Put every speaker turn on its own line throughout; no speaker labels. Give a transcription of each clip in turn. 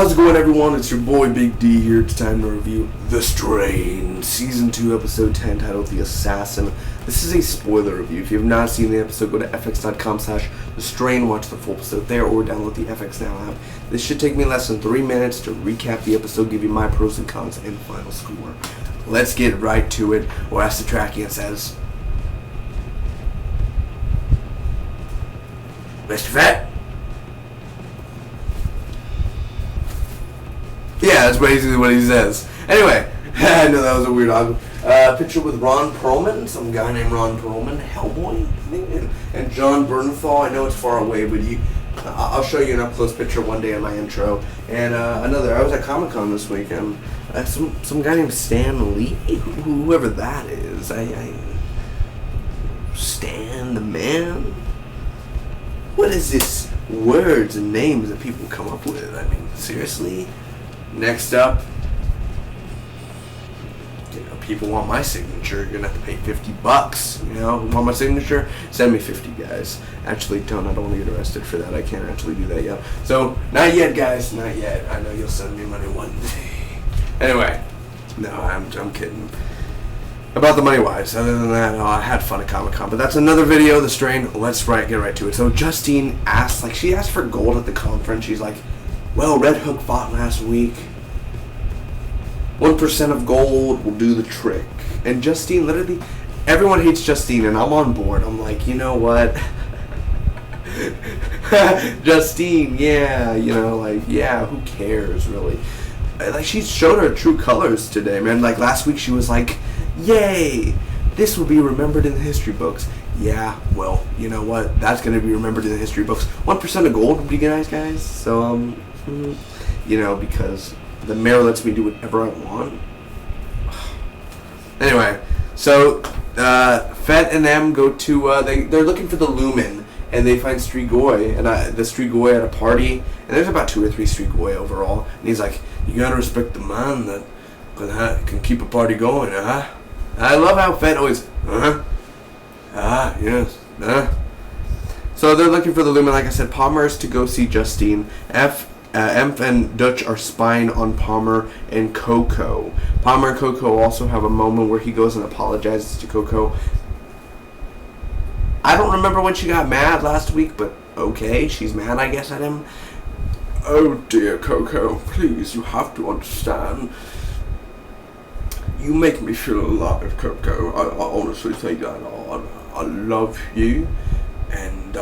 How's it going, everyone? It's your boy Big D here. It's time to review The Strain, Season 2, Episode 10, titled The Assassin. This is a spoiler review. If you have not seen the episode, go to fx.com/The Strain, watch the full episode there, or download the FX Now app. This should take me less than 3 minutes to recap the episode, give you my pros and cons, and final score. Let's get right to it, or as the tracking says, Mr. Fat? Yeah, that's basically what he says. Anyway, I know that was a weird picture with Ron Perlman, some guy named Ron Perlman, Hellboy, I think, and John Bernthal. I know it's far away, but I'll show you an up-close picture one day in my intro. And I was at Comic-Con this weekend. Some guy named Stan Lee, whoever that is. Stan the man? What is this words and names that people come up with? I mean, seriously? Next up, people want my signature. You're gonna have to pay $50. Want my signature? Send me 50, guys. Actually, don't. I don't want to get arrested for that. I can't actually do that yet. So, not yet, guys. Not yet. I know you'll send me money one day. Anyway, no, I'm kidding. About the money-wise, other than that, I had fun at Comic-Con. But that's another video, The Strain. Let's get right to it. So, Justine she asked for gold at the conference. She's like, well, Red Hook fought last week. 1% of gold will do the trick. And Justine, literally, everyone hates Justine, and I'm on board. I'm like, you know what? Justine, yeah, who cares, really? Like, she showed her true colors today, man. Like, last week she was like, yay, this will be remembered in the history books. Yeah, well, you know what? That's going to be remembered in the history books. 1% of gold would be nice, guys. So, because the mayor lets me do whatever I want. Anyway, so Fett and them go to they're looking for the Lumen, and they find Strigoi, and the Strigoi at a party, and there's about 2 or 3 Strigoi overall, and he's like, you gotta respect the man that can keep a party going, huh? I love how Fett always yes, So they're looking for the Lumen. Like I said, Palmer is to go see Justine. Emph and Dutch are spying on Palmer and Coco. Palmer and Coco also have a moment where he goes and apologizes to Coco. I don't remember when she got mad last week, but okay, she's mad, I guess, at him. Oh dear, Coco, please, you have to understand. You make me feel alive, Coco. I honestly think that I love you, and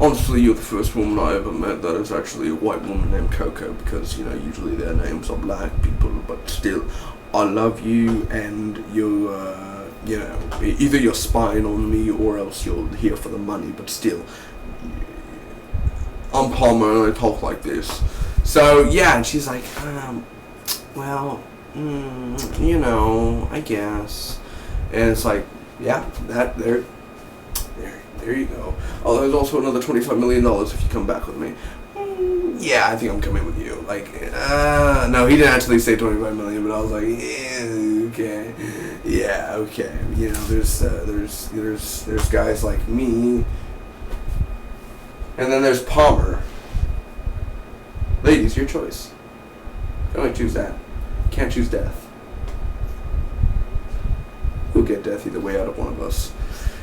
honestly, you're the first woman I ever met that is actually a white woman named Coco, because, usually their names are black people, but still, I love you, and you, either you're spying on me or else you're here for the money, but still, I'm Palmer and I talk like this. So, yeah, and she's like, I guess. And it's like, yeah, there you go. Oh, there's also another $25 million if you come back with me. Yeah, I think I'm coming with you. Like, no, he didn't actually say $25 million, but I was like, yeah, okay, yeah, okay. There's guys like me, and then there's Palmer. Ladies, your choice. You can only choose that. Can't choose death. We'll get death either way out of one of us.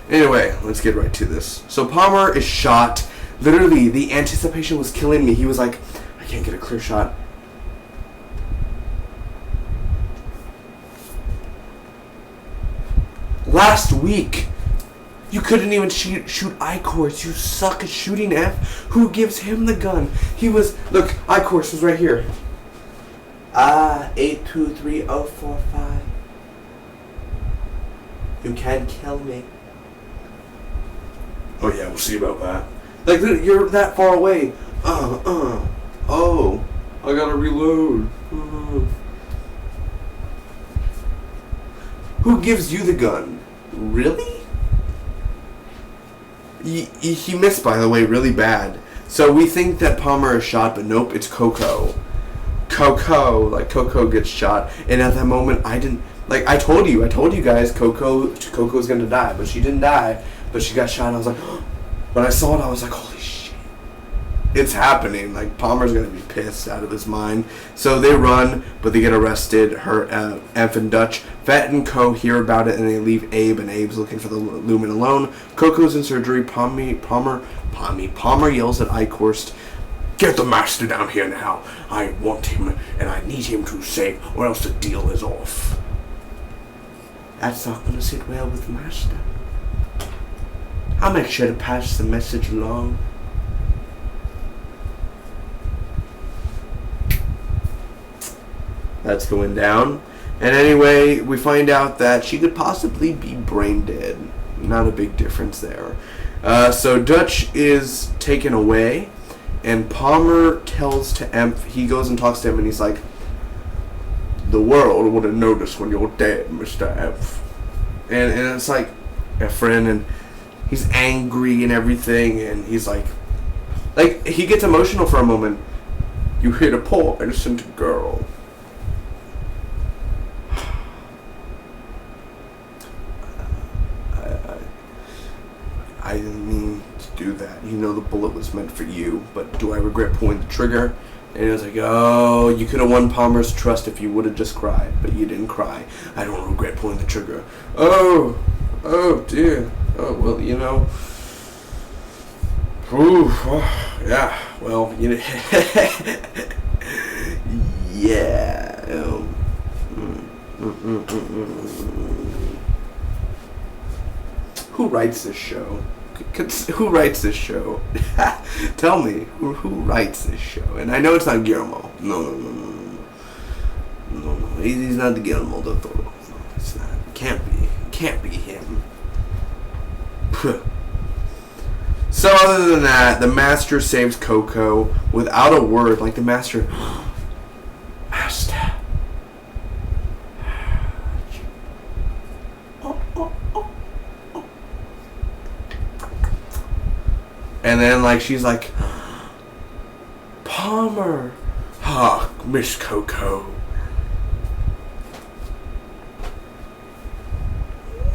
Anyway, let's get right to this. So Palmer is shot. Literally, the anticipation was killing me. He was like, I can't get a clear shot. Last week, you couldn't even shoot I-Course. You suck at shooting, F. Who gives him the gun? Look, I-Course was right here. 823045. You can't kill me. Oh yeah, we'll see about that. Like, you're that far away. Oh, I gotta reload. Who gives you the gun? Really? He missed, by the way, really bad. So we think that Palmer is shot, but nope, it's Coco. Coco gets shot, and at that moment, I told you guys, Coco's gonna die, but she didn't die. But she got shot, and I was like, when I saw it, I was like, holy shit. it's happening. Like, Palmer's gonna be pissed out of his mind. So they run, but they get arrested. F and Dutch, Fett and Co. hear about it, and they leave Abe, and Abe's looking for the Lumen alone. Coco's in surgery. Palmer yells at Eichhorst, "Get the master down here now. I want him, and I need him to save, or else the deal is off." That's not gonna sit well with the master. I'll make sure to pass the message along. That's going down. And anyway, we find out that she could possibly be brain dead. Not a big difference there. So Dutch is taken away, and Palmer tells to Emph, he goes and talks to him, and he's like, "The world would have noticed when you're dead, Mr. Emph." And it's like a friend, and he's angry and everything, and he's like, he gets emotional for a moment. "You hit a poor innocent girl." I didn't mean to do that. You know the bullet was meant for you, but do I regret pulling the trigger? And he was like, "Oh, you could have won Palmer's trust if you would have just cried, but you didn't cry. I don't regret pulling the trigger." Oh dear. Oh, well, you know. Ooh, yeah, well, you know. Yeah. Who writes this show? Who writes this show? Tell me, who writes this show? And I know it's not Guillermo. No. He's not the Guillermo del Toro. No, it's not. Can't be him. So other than that, the master saves Coco without a word. Like, the master, "Master." And then, like, she's like, "Palmer." "Ah, Miss Coco."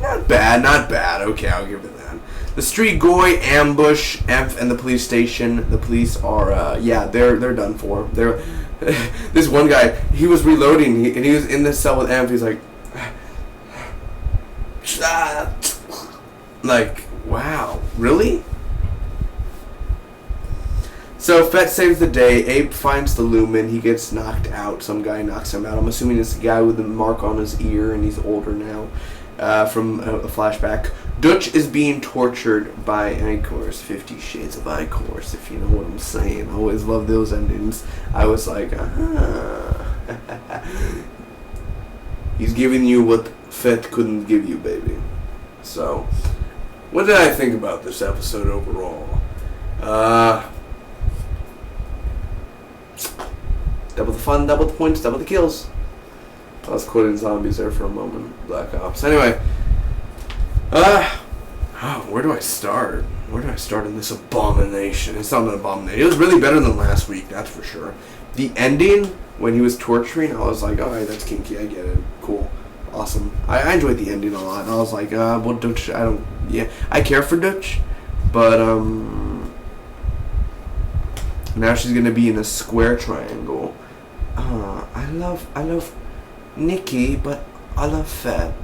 Not bad. Okay, I'll give it that. The street goy ambush Emph and the police station. The police are, they're done for. They're this one guy, he was reloading, and he was in the cell with Emph. He's like, wow, really? So Fett saves the day. Abe finds the Lumen. He gets knocked out. Some guy knocks him out. I'm assuming it's the guy with the mark on his ear, and he's older now. From a flashback. Dutch is being tortured by Eichhorst. 50 Shades of Eichhorst, if you know what I'm saying. I always love those endings. I was like, He's giving you what Fett couldn't give you, baby. So, what did I think about this episode overall? Double the fun, double the points, double the kills. I was quoting zombies there for a moment. Black Ops. Anyway. Where do I start? Where do I start in this abomination? It's not an abomination. It was really better than last week, that's for sure. The ending, when he was torturing, I was like, alright, that's kinky, I get it. Cool. Awesome. I enjoyed the ending a lot. And I was like, well, Dutch, I care for Dutch, but, now she's gonna be in a square triangle. I love Nikki, but I love Fett.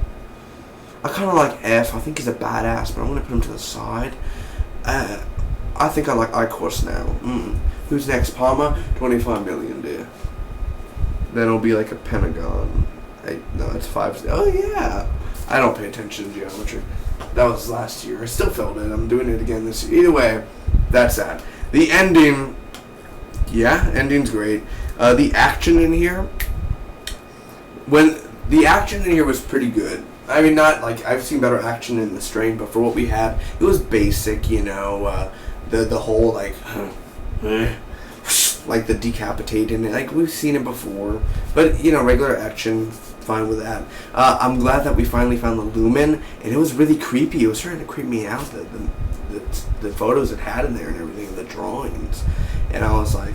I kind of like F. I think he's a badass, but I'm gonna put him to the side. I think I like Eichhorst now. Who's next? Palmer? 25 million, dear. Then it'll be like a pentagon. No, it's 5. Oh yeah. I don't pay attention to geometry. That was last year. I still failed it. I'm doing it again this year. Either way, that's that. The ending. Yeah, ending's great. The action in here. When the action in here was pretty good. I mean, not like I've seen better action in The Strain, but for what we had, it was basic. You know, the whole like the decapitating. Like we've seen it before, but you know, regular action, fine with that. I'm glad that we finally found the Lumen, and it was really creepy. It was starting to creep me out. The photos it had in there and everything, the drawings, and I was like,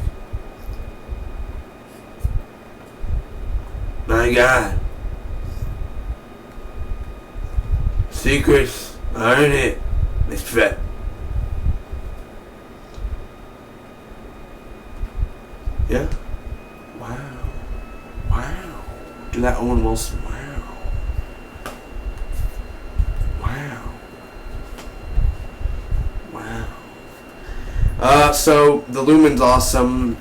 my God. Secrets aren't it, Miss Fett? Wow. Do that Owen Wilson. Wow. Wow. Wow. So the Lumen's awesome.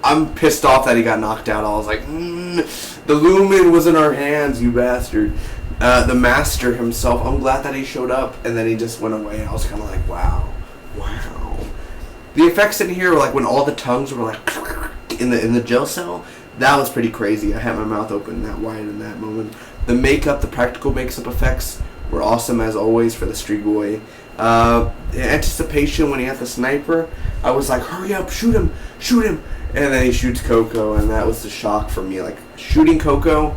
I'm pissed off that he got knocked out. I was like, the Lumen was in our hands, you bastard. The Master himself, I'm glad that he showed up, and then he just went away. I was kind of like, wow. The effects in here were like when all the tongues were like in the jail cell. That was pretty crazy. I had my mouth open that wide in that moment. The makeup, the practical makeup effects were awesome as always for the Strigoi. Anticipation when he had the sniper, I was like, hurry up, shoot him, and then he shoots Coco, and that was the shock for me. Like shooting Coco,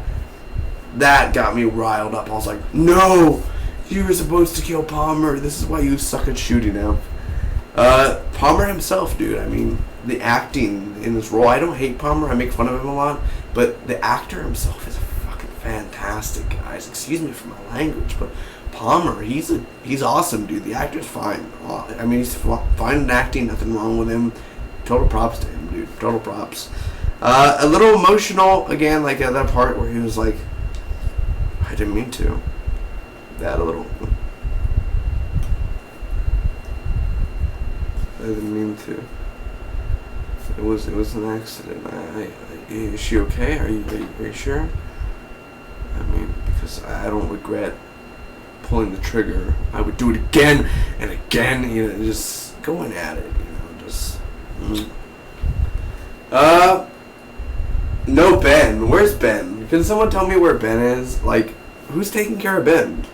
that got me riled up. I was like, no, you were supposed to kill Palmer. This is why you suck at shooting him. Palmer himself, dude. I mean, the acting in this role. I don't hate Palmer. I make fun of him a lot, but the actor himself is fucking fantastic, guys. Excuse me for my language, but Palmer, he's awesome, dude. The actor's fine. I mean, he's fine in acting. Nothing wrong with him. Total props to him, dude. Total props. A little emotional again, like at that part where he was like, I didn't mean to. That a little. I didn't mean to. It was an accident. Is she okay? Are you sure? I mean, because I don't regret pulling the trigger. I would do it again and again. You know, just going at it. You know, just. No Ben. Where's Ben? Can someone tell me where Ben is? Like, who's taking care of Ben?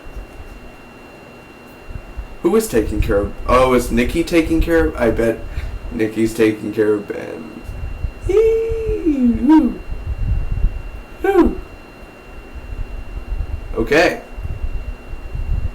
Who is taking care of? Oh, is Nikki taking care of? I bet Nikki's taking care of Ben. Okay.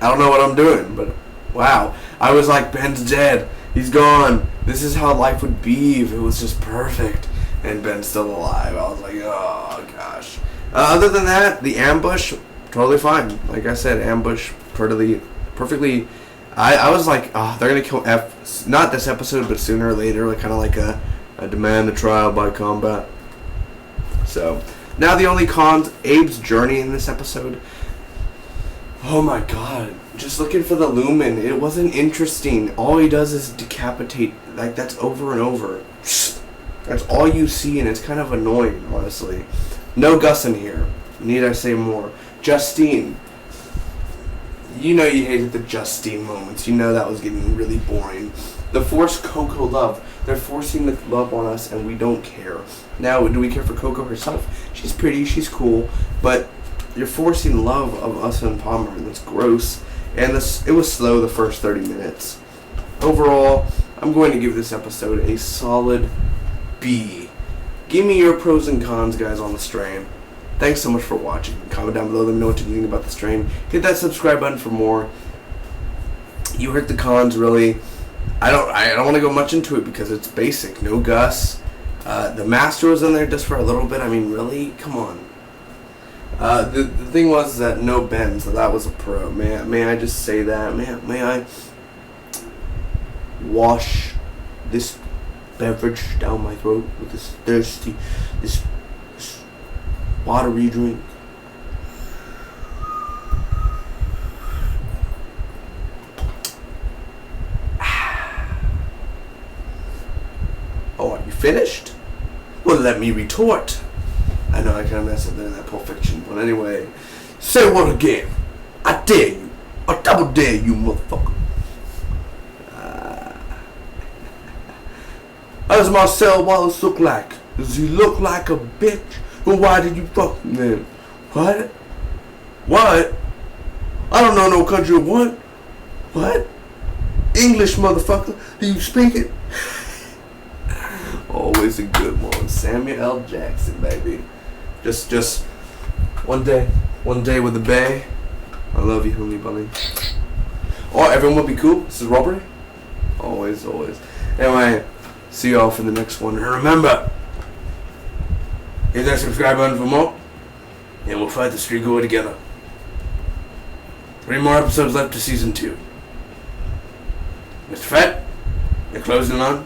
I don't know what I'm doing, but wow. I was like, Ben's dead. He's gone. This is how life would be if it was just perfect. And Ben's still alive. I was like, oh gosh. Other than that, the ambush, totally fine. Like I said, ambush perfectly. I was like, oh, they're gonna kill F. Not this episode, but sooner or later. Like kind of like a demand the trial by combat. So now the only cons, Abe's journey in this episode. Oh my god. Just looking for the Lumen. It wasn't interesting. All he does is decapitate. Like, that's over and over. That's all you see, and it's kind of annoying, honestly. No Gus in here. Need I say more? Justine. You know you hated the Justine moments. You know that was getting really boring. The forced Coco love. They're forcing the love on us, and we don't care. Now, do we care for Coco herself? She's pretty. She's cool. But you're forcing love of us and Palmer, and that's gross. And it was slow the first 30 minutes. Overall, I'm going to give this episode a solid B. Give me your pros and cons, guys, on the strain. Thanks so much for watching. Comment down below. Let me know what you think about the strain. Hit that subscribe button for more. You heard the cons, really. I don't want to go much into it because it's basic. No Gus. The Master was in there just for a little bit. I mean, really? Come on. The thing was that no Ben, so that was a pro. May I just say that? May I wash this beverage down my throat with this watery drink? Oh, are you finished? Well, let me retort. I know I kind of messed up there in that Pulp Fiction, but anyway. Say what again? I dare you. I double dare you, motherfucker. How does Marcel Wallace look like? Does he look like a bitch? Well, why did you fuck him then? What? What? I don't know no country of what? What? English, motherfucker. Do you speak it? Always a good one. Samuel L. Jackson, baby. Just one day with the Bay. I love you, honey bunny. Oh, everyone will be cool. This is Robert. Always. Anyway, see y'all for the next one. And remember, hit that subscribe button for more, and we'll fight the Strigoi together. 3 more episodes left to season 2. Mr. Fett, you're closing on.